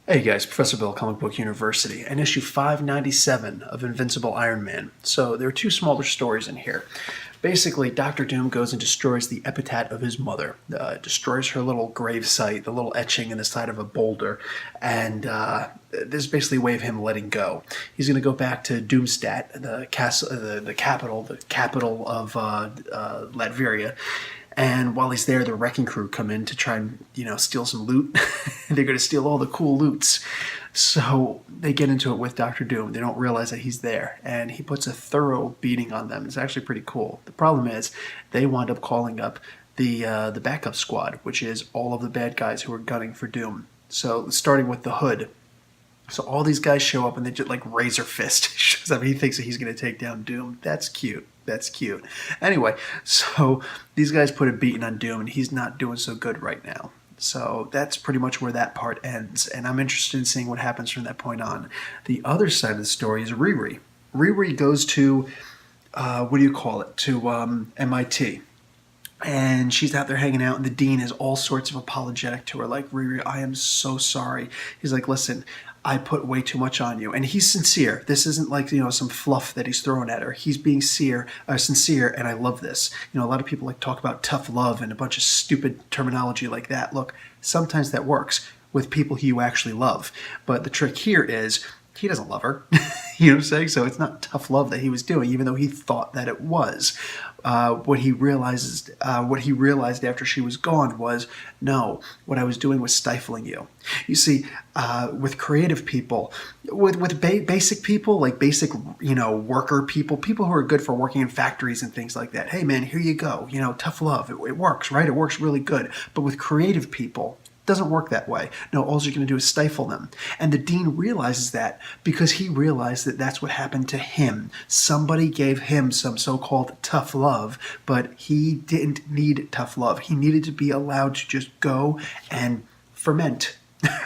Hey guys, Professor Bill, Comic Book University, and issue 597 of Invincible Iron Man. So there are two smaller stories in here. Basically, Doctor Doom goes and destroys the epitaph of his mother, destroys her little grave site, the little etching in the side of a boulder, and this is basically a way of him letting go. He's going to go back to Doomstat, the castle, the capital of Latveria. And while he's there, the wrecking crew come in to try and, steal some loot. They're going to steal all the cool loots. So they get into it with Doctor Doom. They don't realize that he's there. And he puts a thorough beating on them. It's actually pretty cool. The problem is they wind up calling up the backup squad, which is all of the bad guys who are gunning for Doom. So starting with the Hood. So all these guys show up and they just like Razor Fist shows up. He thinks that he's going to take down Doom. That's cute. That's cute. Anyway, so these guys put a beating on Doom and he's not doing so good right now. So that's pretty much where that part ends. And I'm interested in seeing what happens from that point on. The other side of the story is Riri. Riri goes to, to MIT. And she's out there hanging out, and the dean is all sorts of apologetic to her, like, Riri, I am so sorry. He's like, listen, I put way too much on you. And he's sincere. This isn't like, some fluff that he's throwing at her. He's being sincere, and I love this. A lot of people like talk about tough love and a bunch of stupid terminology like that. Look, sometimes that works with people who you actually love. But the trick here is he doesn't love her. You know what I'm saying? So it's not tough love that he was doing, even though he thought that it was. What he realized after she was gone was, no, what I was doing was stifling you. You see, with creative people, with basic people, like basic, worker people, people who are good for working in factories and things like that. Hey, man, here you go. Tough love. It works, right? It works really good. But with creative people, doesn't work that way. No, all you're going to do is stifle them. And the dean realizes that because he realized that that's what happened to him. Somebody gave him some so-called tough love, but he didn't need tough love. He needed to be allowed to just go and ferment.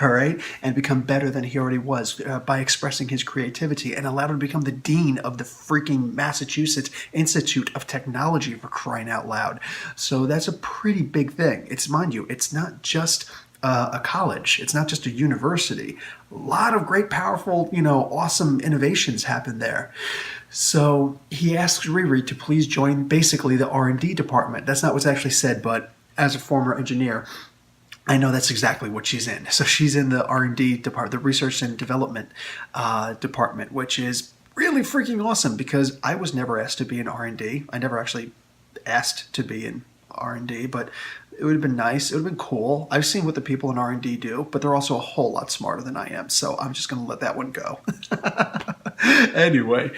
All right, and become better than he already was by expressing his creativity, and allowed him to become the dean of the freaking Massachusetts Institute of Technology, for crying out loud. So that's a pretty big thing. Mind you, it's not just a college. It's not just a university. A lot of great, powerful, awesome innovations happen there. So he asks Riri to please join basically the R&D department. That's not what's actually said, but as a former engineer, I know that's exactly what she's in. So she's in the R&D department, the research and development department, which is really freaking awesome because I was never asked to be in R&D. I never actually asked to be in R&D, but it would have been nice. It would have been cool. I've seen what the people in R&D do, but they're also a whole lot smarter than I am, so I'm just going to let that one go. Anyway,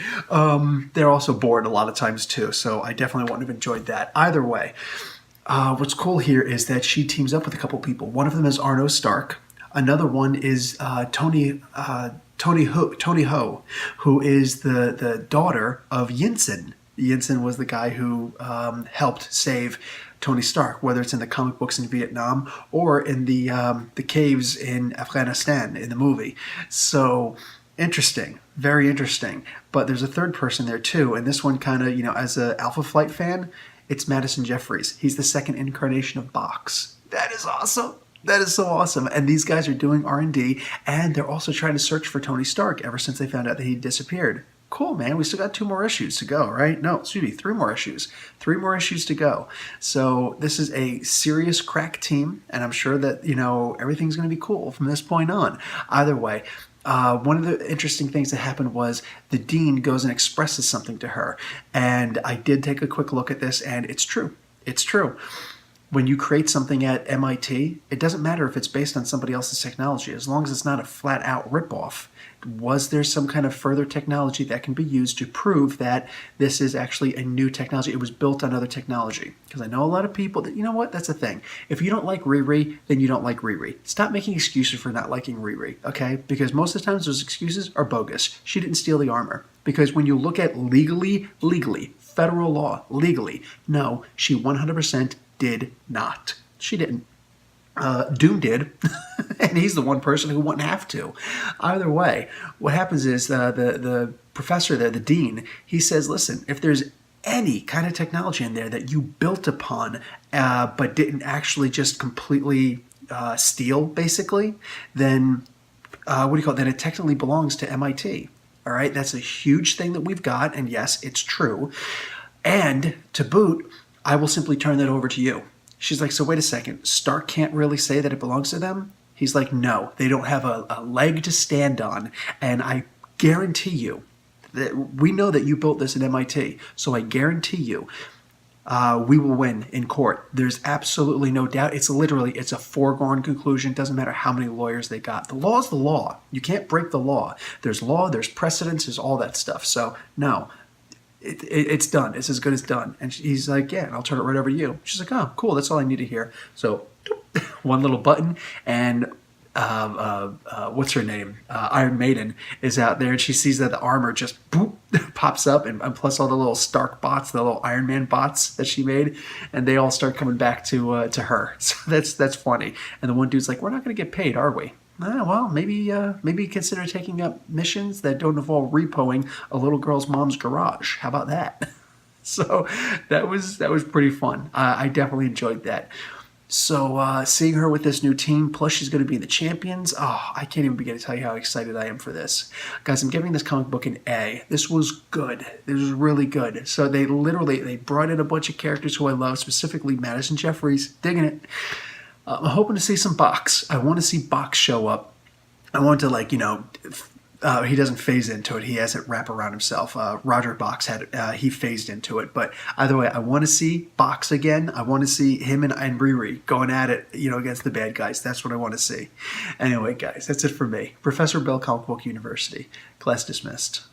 they're also bored a lot of times too, so I definitely wouldn't have enjoyed that. Either way, what's cool here is that she teams up with a couple people. One of them is Arno Stark. Another one is Tony Ho, who is the daughter of Yinsen. Yinsen was the guy who helped save Tony Stark, whether it's in the comic books in Vietnam or in the caves in Afghanistan in the movie. So interesting, very interesting. But there's a third person there too, and this one kind of, as a Alpha Flight fan, it's Madison Jeffries. He's the second incarnation of Box. That is awesome. That is so awesome. And these guys are doing R&D, and they're also trying to search for Tony Stark ever since they found out that he disappeared. Cool, man. We still got 2 more issues to go, right? No, excuse me, 3 more issues. 3 more issues to go. So this is a serious crack team, and I'm sure that, everything's going to be cool from this point on. Either way, one of the interesting things that happened was the dean goes and expresses something to her. And I did take a quick look at this, and it's true. It's true. When you create something at MIT, it doesn't matter if it's based on somebody else's technology, as long as it's not a flat-out ripoff. Was there some kind of further technology that can be used to prove that this is actually a new technology? It was built on other technology. Because I know a lot of people that, that's the thing. If you don't like Riri, then you don't like Riri. Stop making excuses for not liking Riri, okay? Because most of the times those excuses are bogus. She didn't steal the armor. Because when you look at legally, federal law, legally, no, she 100% did not. She didn't. Doom did, and he's the one person who wouldn't have to. Either way, what happens is the professor there, the dean, he says, listen, if there's any kind of technology in there that you built upon but didn't actually just completely steal, basically, then what do you call it, that it technically belongs to MIT. All right, that's a huge thing that we've got, and yes, it's true. And to boot, I will simply turn that over to you. She's like, so wait a second, Stark can't really say that it belongs to them? He's like, no, they don't have a leg to stand on, and I guarantee you, that we know that you built this at MIT, so I guarantee you we will win in court. There's absolutely no doubt. It's a foregone conclusion. It doesn't matter how many lawyers they got. The law is the law. You can't break the law. There's law, there's precedence, there's all that stuff. So, no, it's done. It's as good as done. And he's like, yeah, and I'll turn it right over to you. She's like, oh, cool. That's all I need to hear. So, one little button, and what's her name? Iron Maiden is out there, and she sees that the armor just boop, pops up, and plus all the little Stark bots, the little Iron Man bots that she made, and they all start coming back to her. So that's funny. And the one dude's like, "We're not going to get paid, are we?" Well, maybe consider taking up missions that don't involve repoing a little girl's mom's garage. How about that? So that was pretty fun. I definitely enjoyed that. So seeing her with this new team, plus she's going to be in the Champions. Oh, I can't even begin to tell you how excited I am for this. Guys, I'm giving this comic book an A. This was good. This was really good. So they brought in a bunch of characters who I love, specifically Madison Jeffries. Digging it. I'm hoping to see some Box. I want to see Box show up. I want to, he doesn't phase into it. He has it wrap around himself. Roger Box he phased into it. But either way, I want to see Box again. I want to see him and Riri going at it, against the bad guys. That's what I want to see. Anyway, guys, that's it for me. Professor Bell, Comic Book University. Class dismissed.